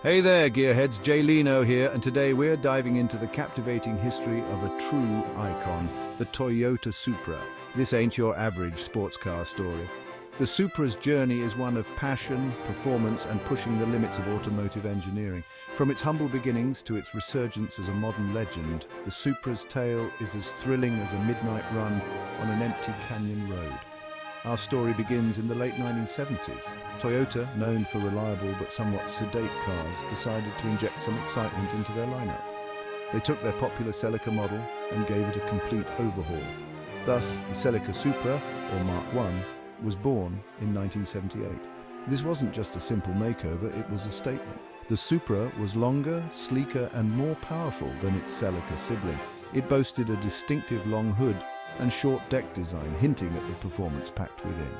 Hey there, gearheads, Jay Leno here, and today we're diving into the captivating history of a true icon, the Toyota Supra. This ain't your average sports car story. The Supra's journey is one of passion, performance, and pushing the limits of automotive engineering. From its humble beginnings to its resurgence as a modern legend, the Supra's tale is as thrilling as a midnight run on an empty canyon road. Our story begins in the late 1970s. Toyota, known for reliable but somewhat sedate cars, decided to inject some excitement into their lineup. They took their popular Celica model and gave it a complete overhaul. Thus, the Celica Supra, or Mark I, was born in 1978. This wasn't just a simple makeover, it was a statement. The Supra was longer, sleeker, and more powerful than its Celica sibling. It boasted a distinctive long hood and short deck design, hinting at the performance packed within.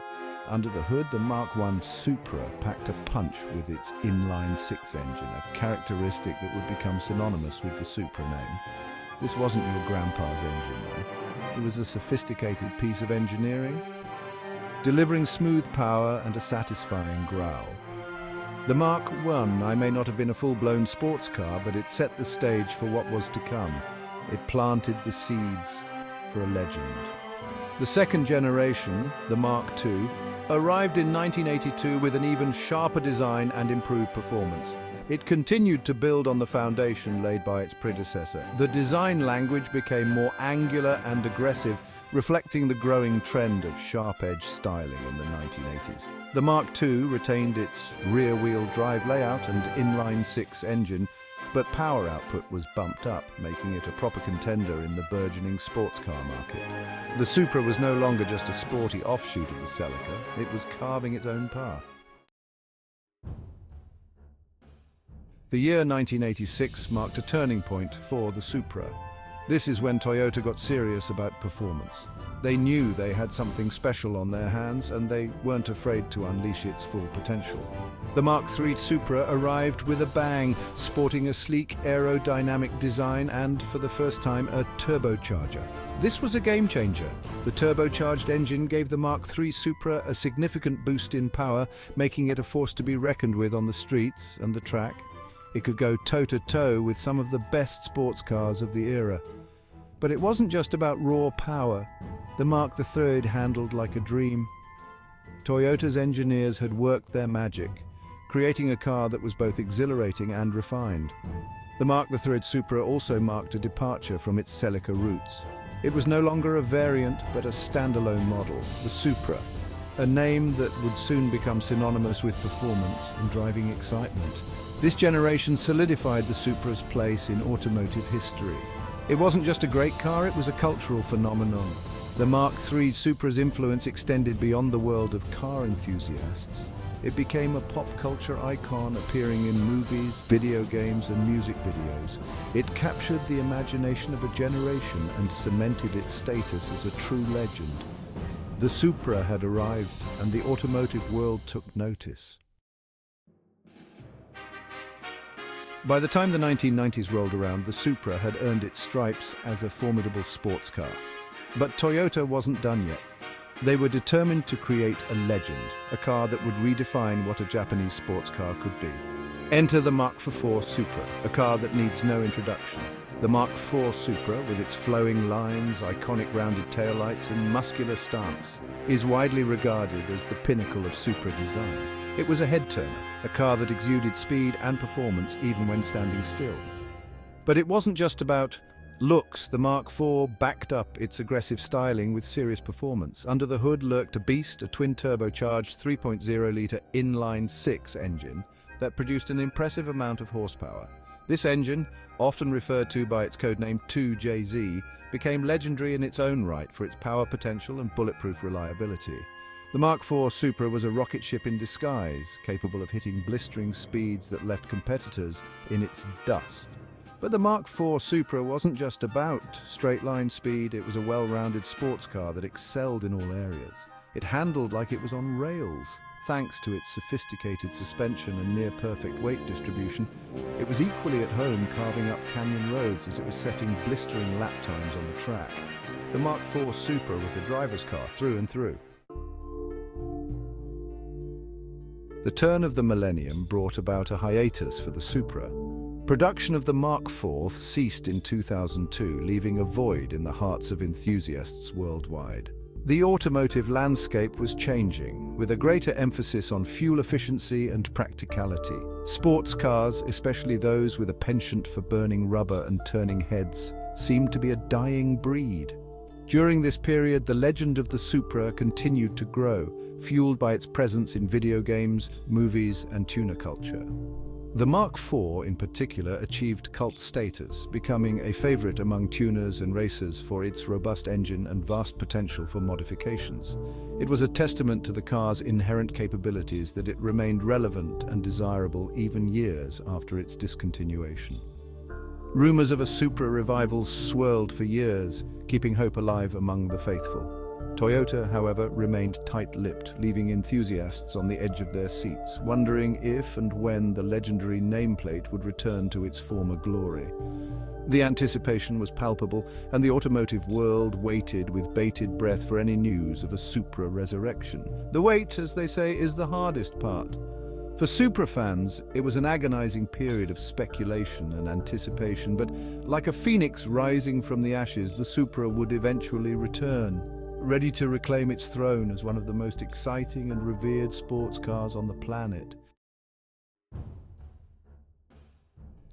Under the hood, the Mark I Supra packed a punch with its inline-six engine, a characteristic that would become synonymous with the Supra name. This wasn't your grandpa's engine, though. It was a sophisticated piece of engineering, delivering smooth power and a satisfying growl. The Mark I may not have been a full-blown sports car, but it set the stage for what was to come. It planted the seeds for a legend. The second generation, the Mark II, arrived in 1982 with an even sharper design and improved performance. It continued to build on the foundation laid by its predecessor. The design language became more angular and aggressive, reflecting the growing trend of sharp-edge styling in the 1980s. The Mark II retained its rear-wheel drive layout and inline-six engine, but power output was bumped up, making it a proper contender in the burgeoning sports car market. The Supra was no longer just a sporty offshoot of the Celica, it was carving its own path. The year 1986 marked a turning point for the Supra. This is when Toyota got serious about performance. They knew they had something special on their hands, and they weren't afraid to unleash its full potential. The Mark III Supra arrived with a bang, sporting a sleek aerodynamic design and, for the first time, a turbocharger. This was a game-changer. The turbocharged engine gave the Mark III Supra a significant boost in power, making it a force to be reckoned with on the streets and the track. It could go toe-to-toe with some of the best sports cars of the era. But it wasn't just about raw power. The Mark III handled like a dream. Toyota's engineers had worked their magic, creating a car that was both exhilarating and refined. The Mark III Supra also marked a departure from its Celica roots. It was no longer a variant, but a standalone model, the Supra, a name that would soon become synonymous with performance and driving excitement. This generation solidified the Supra's place in automotive history. It wasn't just a great car, it was a cultural phenomenon. The Mark III Supra's influence extended beyond the world of car enthusiasts. It became a pop culture icon, appearing in movies, video games, and music videos. It captured the imagination of a generation and cemented its status as a true legend. The Supra had arrived, and the automotive world took notice. By the time the 1990s rolled around, the Supra had earned its stripes as a formidable sports car. But Toyota wasn't done yet. They were determined to create a legend, a car that would redefine what a Japanese sports car could be. Enter the Mark IV Supra, a car that needs no introduction. The Mark IV Supra, with its flowing lines, iconic rounded taillights, and muscular stance, is widely regarded as the pinnacle of Supra design. It was a head-turner, a car that exuded speed and performance even when standing still. But it wasn't just about looks. The Mark IV backed up its aggressive styling with serious performance. Under the hood lurked a beast, a twin-turbocharged 3.0-litre inline-six engine that produced an impressive amount of horsepower. This engine, often referred to by its codename 2JZ, became legendary in its own right for its power potential and bulletproof reliability. The Mark IV Supra was a rocket ship in disguise, capable of hitting blistering speeds that left competitors in its dust. But the Mark IV Supra wasn't just about straight-line speed, it was a well-rounded sports car that excelled in all areas. It handled like it was on rails. Thanks to its sophisticated suspension and near-perfect weight distribution, it was equally at home carving up canyon roads as it was setting blistering lap times on the track. The Mark IV Supra was a driver's car through and through. The turn of the millennium brought about a hiatus for the Supra. Production of the Mark IV ceased in 2002, leaving a void in the hearts of enthusiasts worldwide. The automotive landscape was changing, with a greater emphasis on fuel efficiency and practicality. Sports cars, especially those with a penchant for burning rubber and turning heads, seemed to be a dying breed. During this period, the legend of the Supra continued to grow, fueled by its presence in video games, movies, and tuner culture. The Mark IV, in particular, achieved cult status, becoming a favorite among tuners and racers for its robust engine and vast potential for modifications. It was a testament to the car's inherent capabilities that it remained relevant and desirable even years after its discontinuation. Rumors of a Supra revival swirled for years, keeping hope alive among the faithful. Toyota, however, remained tight-lipped, leaving enthusiasts on the edge of their seats, wondering if and when the legendary nameplate would return to its former glory. The anticipation was palpable, and the automotive world waited with bated breath for any news of a Supra resurrection. The wait, as they say, is the hardest part. For Supra fans, it was an agonizing period of speculation and anticipation, but like a phoenix rising from the ashes, the Supra would eventually return, ready to reclaim its throne as one of the most exciting and revered sports cars on the planet.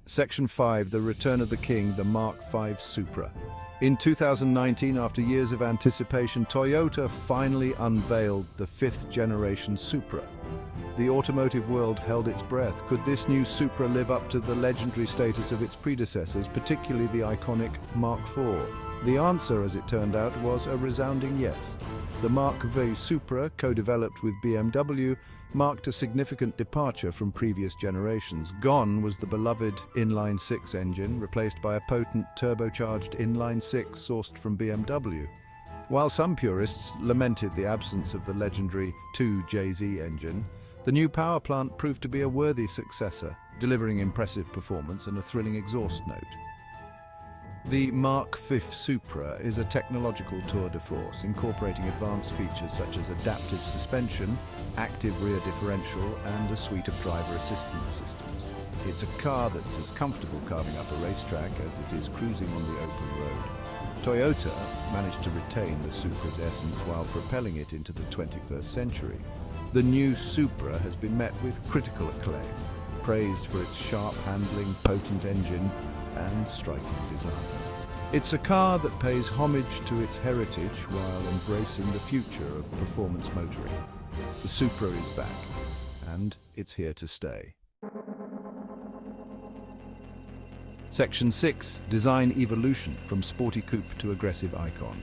Section 5. The Return of the King, the Mark V Supra. In 2019, after years of anticipation, Toyota finally unveiled the fifth-generation Supra. The automotive world held its breath. Could this new Supra live up to the legendary status of its predecessors, particularly the iconic Mark IV? The answer, as it turned out, was a resounding yes. The Mark V Supra, co-developed with BMW, marked a significant departure from previous generations. Gone was the beloved inline-six engine, replaced by a potent turbocharged inline-six sourced from BMW. While some purists lamented the absence of the legendary 2JZ engine, the new power plant proved to be a worthy successor, delivering impressive performance and a thrilling exhaust note. The Mark V Supra is a technological tour de force, incorporating advanced features such as adaptive suspension, active rear differential, and a suite of driver assistance systems. It's a car that's as comfortable carving up a racetrack as it is cruising on the open road. Toyota managed to retain the Supra's essence while propelling it into the 21st century. The new Supra has been met with critical acclaim, praised for its sharp handling, potent engine, and striking design. It's a car that pays homage to its heritage while embracing the future of performance motoring. The Supra is back, and it's here to stay. Section 6. Design evolution from sporty coupe to aggressive icon.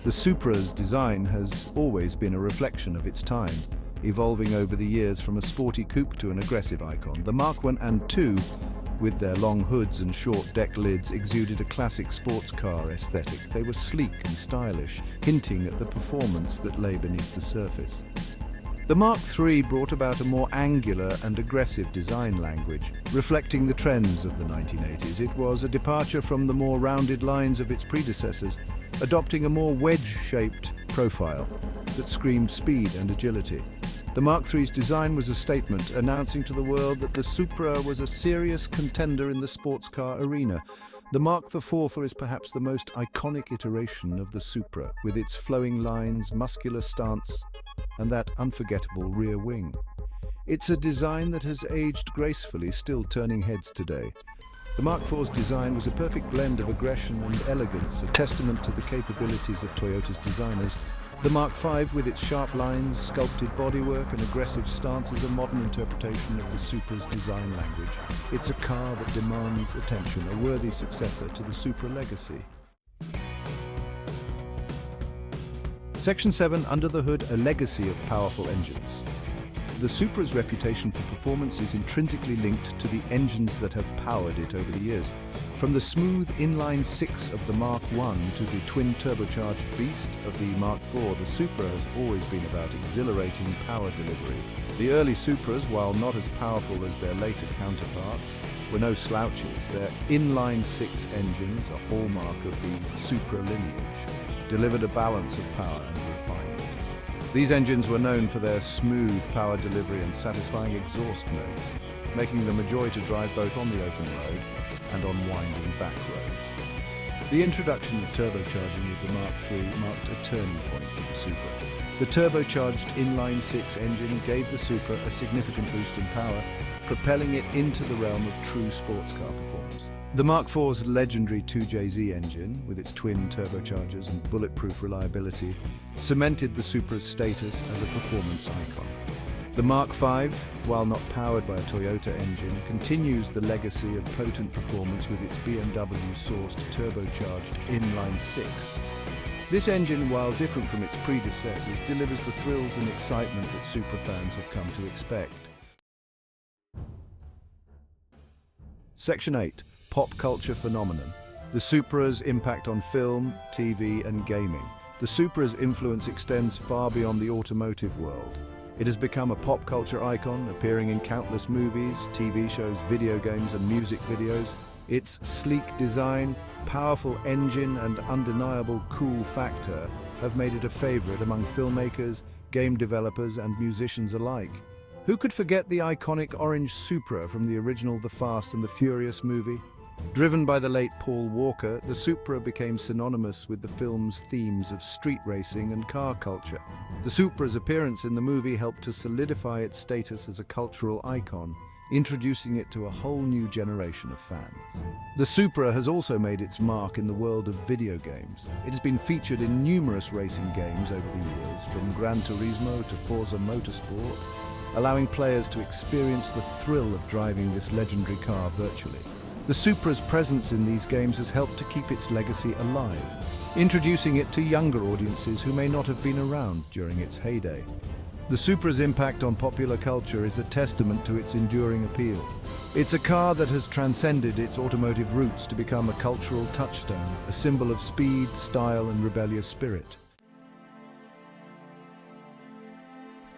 The Supra's design has always been a reflection of its time, evolving over the years from a sporty coupe to an aggressive icon. The Mark I and II, with their long hoods and short deck lids, exuded a classic sports car aesthetic. They were sleek and stylish, hinting at the performance that lay beneath the surface. The Mark III brought about a more angular and aggressive design language, reflecting the trends of the 1980s. It was a departure from the more rounded lines of its predecessors, adopting a more wedge-shaped profile that screamed speed and agility. The Mark III's design was a statement, announcing to the world that the Supra was a serious contender in the sports car arena. The Mark IV is perhaps the most iconic iteration of the Supra, with its flowing lines, muscular stance, and that unforgettable rear wing. It's a design that has aged gracefully, still turning heads today. The Mark IV's design was a perfect blend of aggression and elegance, a testament to the capabilities of Toyota's designers. The Mark V, with its sharp lines, sculpted bodywork, and aggressive stance, is a modern interpretation of the Supra's design language. It's a car that demands attention, a worthy successor to the Supra legacy. Section 7. Under the hood, a legacy of powerful engines. The Supra's reputation for performance is intrinsically linked to the engines that have powered it over the years. From the smooth inline-six of the Mark I to the twin-turbocharged beast of the Mark IV, the Supra has always been about exhilarating power delivery. The early Supras, while not as powerful as their later counterparts, were no slouches. Their inline-six engines, a hallmark of the Supra lineage, delivered a balance of power and refinement. These engines were known for their smooth power delivery and satisfying exhaust notes, making them a joy to drive both on the open road and on winding back roads. The introduction of turbocharging with the Mark III marked a turning point for the Supra. The turbocharged inline-six engine gave the Supra a significant boost in power, propelling it into the realm of true sports car performance. The Mark IV's legendary 2JZ engine, with its twin turbochargers and bulletproof reliability, cemented the Supra's status as a performance icon. The Mark V, while not powered by a Toyota engine, continues the legacy of potent performance with its BMW-sourced turbocharged inline-six. This engine, while different from its predecessors, delivers the thrills and excitement that Supra fans have come to expect. Section 8. Pop culture phenomenon. The Supra's impact on film, TV, and gaming. The Supra's influence extends far beyond the automotive world. It has become a pop culture icon, appearing in countless movies, TV shows, video games, and music videos. Its sleek design, powerful engine, and undeniable cool factor have made it a favorite among filmmakers, game developers, and musicians alike. Who could forget the iconic orange Supra from the original The Fast and the Furious movie? Driven by the late Paul Walker, the Supra became synonymous with the film's themes of street racing and car culture. The Supra's appearance in the movie helped to solidify its status as a cultural icon, introducing it to a whole new generation of fans. The Supra has also made its mark in the world of video games. It has been featured in numerous racing games over the years, from Gran Turismo to Forza Motorsport, allowing players to experience the thrill of driving this legendary car virtually. The Supra's presence in these games has helped to keep its legacy alive, introducing it to younger audiences who may not have been around during its heyday. The Supra's impact on popular culture is a testament to its enduring appeal. It's a car that has transcended its automotive roots to become a cultural touchstone, a symbol of speed, style, and rebellious spirit.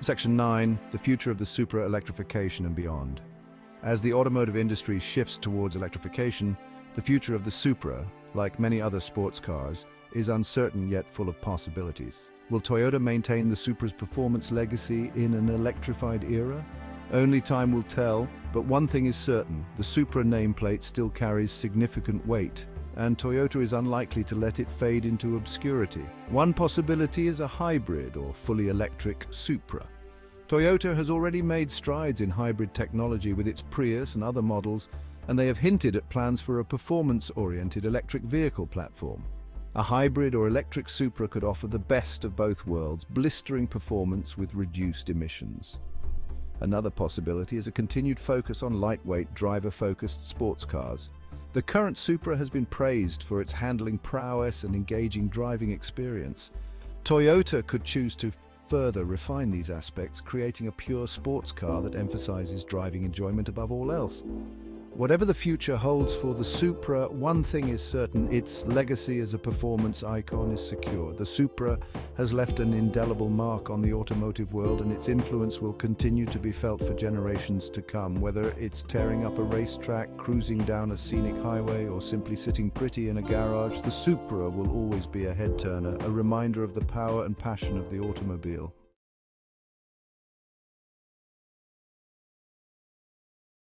Section 9. The future of the Supra, electrification and beyond. As the automotive industry shifts towards electrification, the future of the Supra, like many other sports cars, is uncertain yet full of possibilities. Will Toyota maintain the Supra's performance legacy in an electrified era? Only time will tell, but one thing is certain: the Supra nameplate still carries significant weight, and Toyota is unlikely to let it fade into obscurity. One possibility is a hybrid or fully electric Supra. Toyota has already made strides in hybrid technology with its Prius and other models, and they have hinted at plans for a performance-oriented electric vehicle platform. A hybrid or electric Supra could offer the best of both worlds, blistering performance with reduced emissions. Another possibility is a continued focus on lightweight, driver-focused sports cars. The current Supra has been praised for its handling prowess and engaging driving experience. Toyota could choose to further refine these aspects, creating a pure sports car that emphasizes driving enjoyment above all else. Whatever the future holds for the Supra, one thing is certain: its legacy as a performance icon is secure. The Supra has left an indelible mark on the automotive world, and its influence will continue to be felt for generations to come. Whether it's tearing up a racetrack, cruising down a scenic highway, or simply sitting pretty in a garage, the Supra will always be a head-turner, a reminder of the power and passion of the automobile.